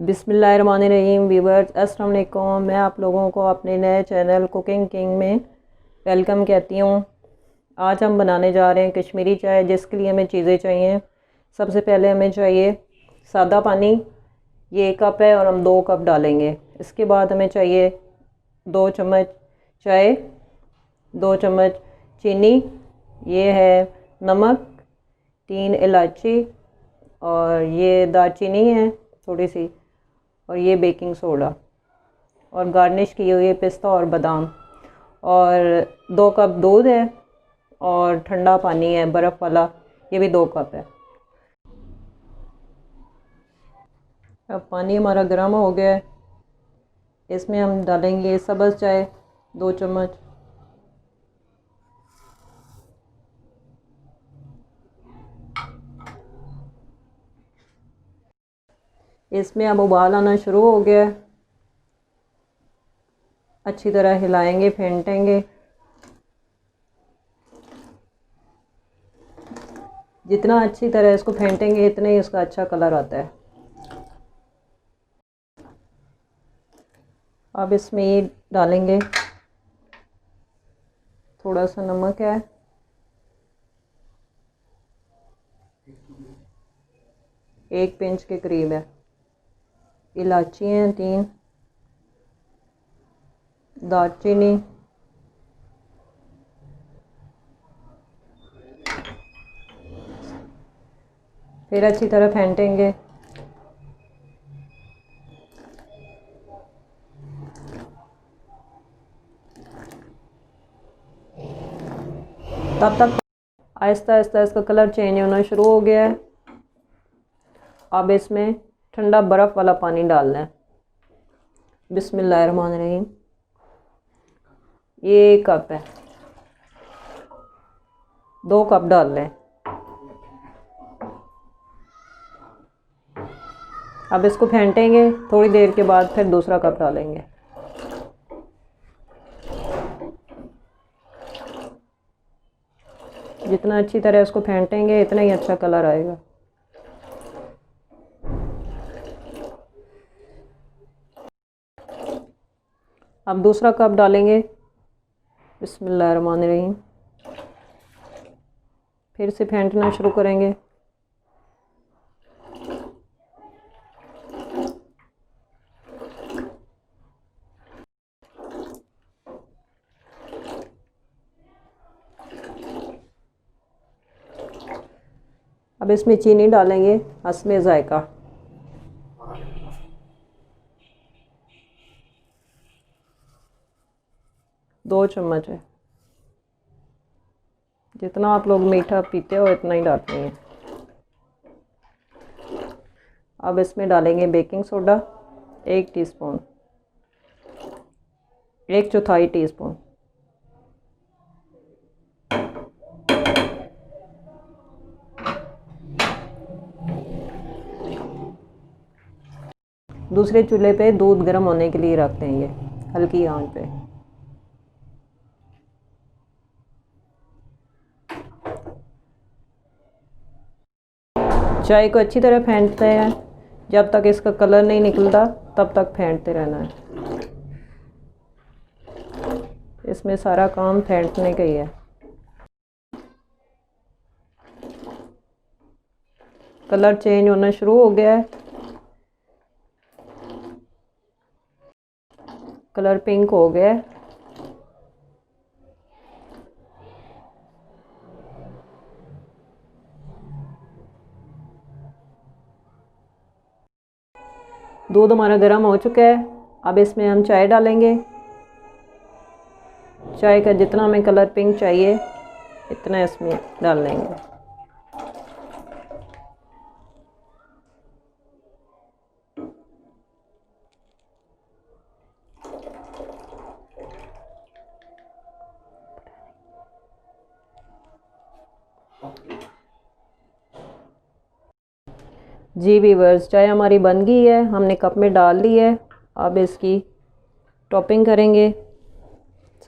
बिस्मिल्लाहिर्रहमानिर्रहीम व्यूअर्स अस्सलाम वालेकुम। मैं आप लोगों को अपने नए चैनल कुकिंग किंग में वेलकम कहती हूँ। आज हम बनाने जा रहे हैं कश्मीरी चाय, जिसके लिए हमें चीज़ें चाहिए। सबसे पहले हमें चाहिए सादा पानी, ये 1 कप है और हम 2 कप डालेंगे। इसके बाद हमें चाहिए 2 चम्मच चाय, 2 चम्मच चीनी, ये है नमक, 3 इलायची और ये दालचीनी है थोड़ी सी, और ये बेकिंग सोडा, और गार्निश किए हुए पिस्ता और बादाम, और 2 कप दूध है और ठंडा पानी है बर्फ़ वाला, ये भी 2 कप है। अब पानी हमारा गर्म हो गया है, इसमें हम डालेंगे सब्ज़ चाय 2 चम्मच, इसमें अब उबाल आना शुरू हो गया है। अच्छी तरह हिलाएंगे, फेंटेंगे। जितना अच्छी तरह इसको फेंटेंगे इतना ही इसका अच्छा कलर आता है। अब इसमें ये डालेंगे, थोड़ा सा नमक है, एक पिंच के करीब है, इलायची हैं 3, दालचीनी, फिर अच्छी तरह फेंटेंगे। तब तक आहिस्ता आहिस्ता इसका कलर चेंज होना शुरू हो गया है। अब इसमें ठंडा बर्फ़ वाला पानी डालना है। बिस्मिल्लाहिर्रहमानिर्रहीम, ये 1 कप है, 2 कप डाल लें। अब इसको फेंटेंगे, थोड़ी देर के बाद फिर दूसरा कप डालेंगे। जितना अच्छी तरह इसको फेंटेंगे इतना ही अच्छा कलर आएगा। अब दूसरा कप डालेंगे। बिस्मिल्लाहिर्रहमानिर्रहीम, फिर से फेंटना शुरू करेंगे। अब इसमें चीनी डालेंगे हस्बे ज़ायका, दो चम्मच है। जितना आप लोग मीठा पीते हो इतना ही डालते हैं। अब इसमें डालेंगे बेकिंग सोडा 1 टीस्पून, 1/4 टीस्पून, दूसरे चूल्हे पे दूध गर्म होने के लिए रखते हैं, ये हल्की आंच पे। चाय को अच्छी तरह फेंटते हैं, जब तक इसका कलर नहीं निकलता तब तक फेंटते रहना है। इसमें सारा काम फेंटने का ही है। कलर चेंज होना शुरू हो गया है, कलर पिंक हो गया है। दूध हमारा गर्म हो चुका है। अब इसमें हम चाय डालेंगे। चाय का जितना हमें कलर पिंक चाहिए इतना इसमें डाल लेंगे। जी व्यूअर्स, चाय हमारी बन गई है, हमने कप में डाल ली है। अब इसकी टॉपिंग करेंगे।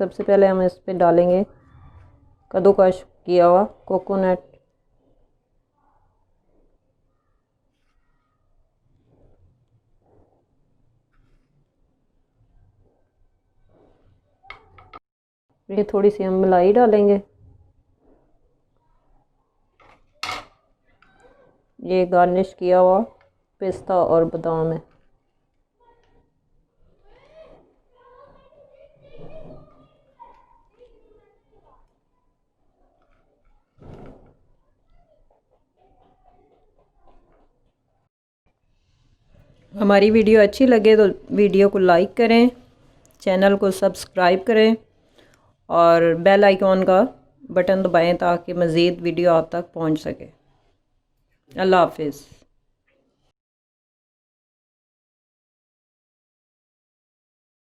सबसे पहले हम इस पे डालेंगे कद्दूकस किया हुआ कोकोनट, ये थोड़ी सी हम मलाई डालेंगे। ये गार्निश किया हुआ पिस्ता और बादाम है। हमारी वीडियो अच्छी लगे तो वीडियो को लाइक करें, चैनल को सब्सक्राइब करें और बेल आइकॉन का बटन दबाएं ताकि मज़ीद वीडियो आप तक पहुंच सके। अल्लाह हाफिज़।